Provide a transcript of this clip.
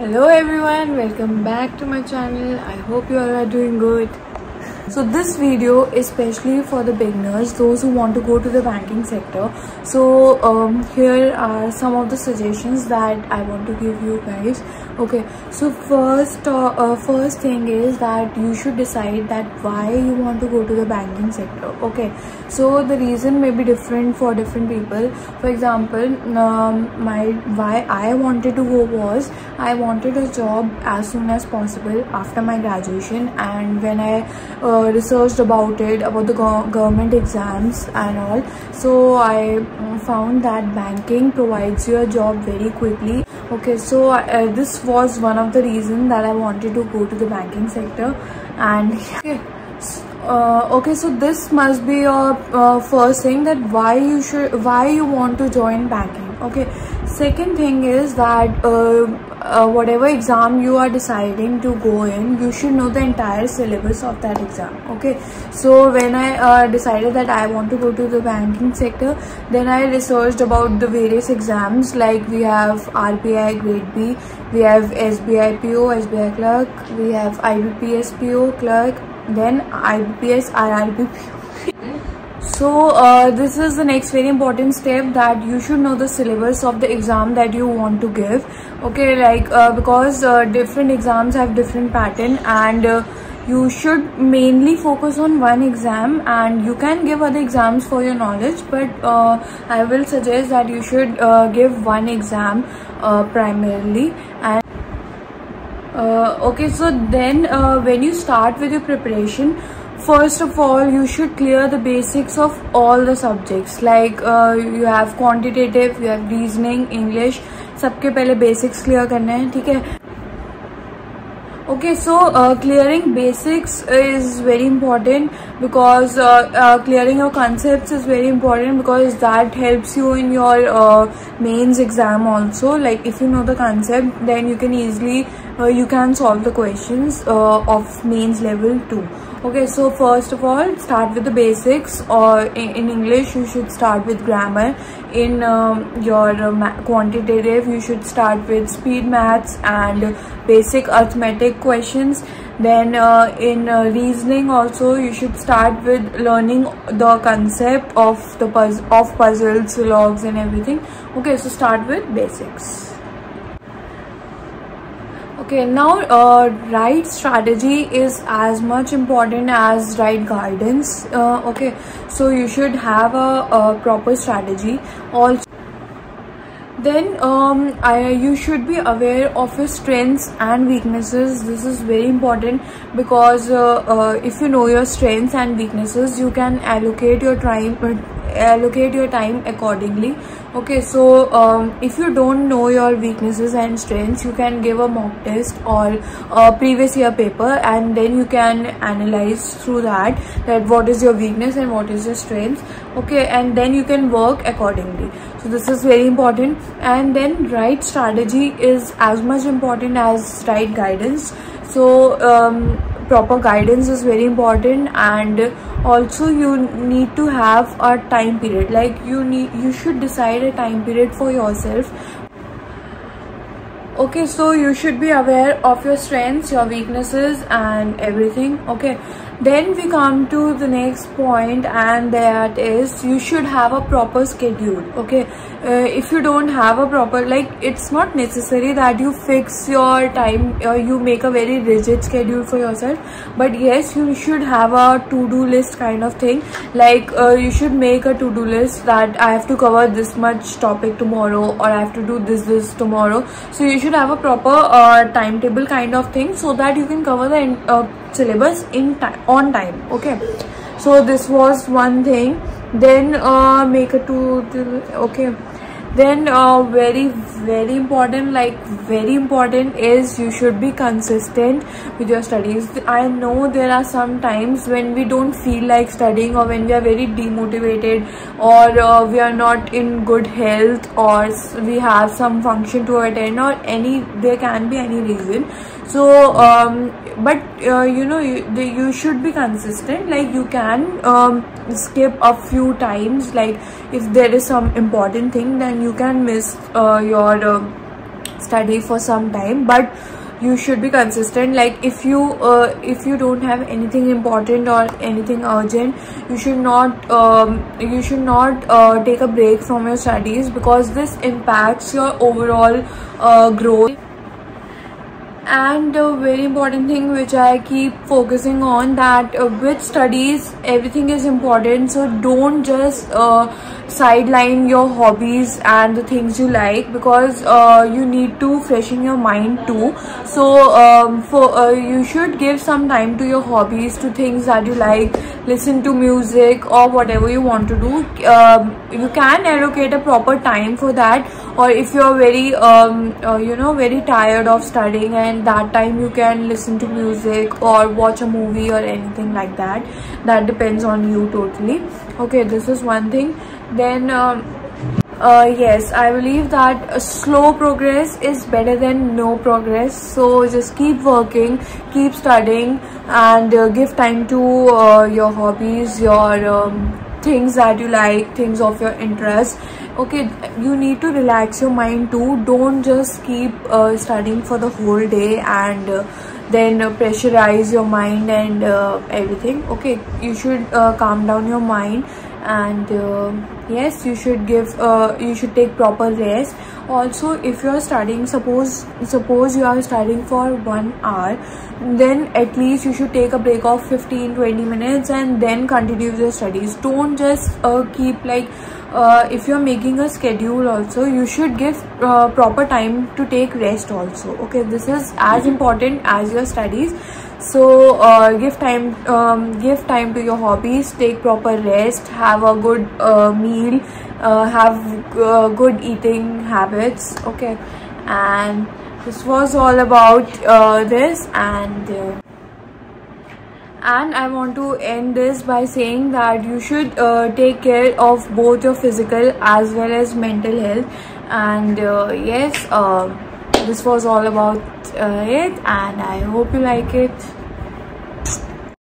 Hello everyone, welcome back to my channel. I hope you all are doing good. So this video is especially for the beginners, those who want to go to the banking sector. So here are some of the suggestions that I want to give you guys. Okay, so first thing is that you should decide that why you want to go to the banking sector. Okay, so the reason may be different for different people. For example, why I wanted to go was I wanted a job as soon as possible after my graduation, and when I researched about the government exams and all, so I found that banking provides you a job very quickly. Okay, so this was one of the reasons that I wanted to go to the banking sector. And okay, so this must be your first thing, that why you want to join banking. Okay, second thing is that whatever exam you are deciding to go in, you should know the entire syllabus of that exam. Okay, so when I decided that I want to go to the banking sector, then I researched about the various exams. Like we have RBI Grade B, we have SBI PO, SBI Clerk, we have IBPS PO Clerk, then IBPS RRB PO. So this is the next very important step, that you should know the syllabus of the exam that you want to give. Okay, like because different exams have different pattern, and you should mainly focus on one exam, and you can give other exams for your knowledge, but I will suggest that you should give one exam primarily. And okay, so then when you start with your preparation, first of all you should clear the basics of all the subjects. Like you have quantitative, you have reasoning, English, सबके पहले basics clear करने हैं, ठीक है. Okay, so clearing basics is very important, because clearing your concepts is very important, because that helps you in your mains exam also. Like if you know the concept, then you can easily you can solve the questions of mains level 2. Okay, so first of all, start with the basics. Or in English you should start with grammar. In your quantitative, you should start with speed maths and basic arithmetic questions. Then in reasoning also, you should start with learning the concept of the puzzles, logs and everything. Okay, so start with basics. Okay, now right strategy is as much important as right guidance. Okay, so you should have a proper strategy. Also, then you should be aware of your strengths and weaknesses. This is very important, because if you know your strengths and weaknesses, you can allocate your time accordingly. Okay, so if you don't know your weaknesses and strengths, you can give a mock test or a previous year paper, and then you can analyze through that what is your weakness and what is your strength. Okay, and then you can work accordingly. So this is very important. And then right strategy is as much important as right guidance. So proper guidance is very important, and also you need to have a time period. Like you should decide a time period for yourself. Okay, so you should be aware of your strengths, your weaknesses and everything. Okay, then we come to the next point, and that is you should have a proper schedule. Okay, if you don't have a proper, like it's not necessary that you fix your time, you make a very rigid schedule for yourself, but yes, you should have a to-do list kind of thing. Like you should make a to-do list that I have to cover this much topic tomorrow, or I have to do this tomorrow. So you should have a proper timetable kind of thing, so that you can cover the syllabus on time. Okay, so this was one thing. Then make a okay, then very important is you should be consistent with your studies. I know there are some times when we don't feel like studying, or when we are very demotivated, or we are not in good health, or we have some function to attend, or there can be any reason. So but you know, you should be consistent. Like you can skip a few times, like if there is some important thing, then you can miss your study for some time, but you should be consistent. Like if you don't have anything important or anything urgent, you should not take a break from your studies, because this impacts your overall growth. And a very important thing which I keep focusing on, that with studies everything is important, so don't just sideline your hobbies and the things you like, because you need to freshen your mind too. So you should give some time to your hobbies, to things that you like, listen to music or whatever you want to do. You can allocate a proper time for that, or if you're very very tired of studying, and that time you can listen to music or watch a movie or anything like that. That depends on you totally. Okay, this is one thing. Then yes, I believe that slow progress is better than no progress. So just keep working, keep studying, and give time to your hobbies, your things that you like, things of your interest. Okay, you need to relax your mind too. Don't just keep studying for the whole day and then pressurize your mind and everything. Okay, you should calm down your mind, and yes, you should take proper rest. Also, if you are studying, suppose you are studying for 1 hour, then at least you should take a break of 15-20 minutes and then continue your studies. Don't just keep like if you're making a schedule also, you should give proper time to take rest also. Okay, this is as important as your studies. So give time to your hobbies, take proper rest, have a good meal, have good eating habits. Okay, and this was all about this. And I want to end this by saying that you should take care of both your physical as well as mental health. And yes, this was all about it, and I hope you like it.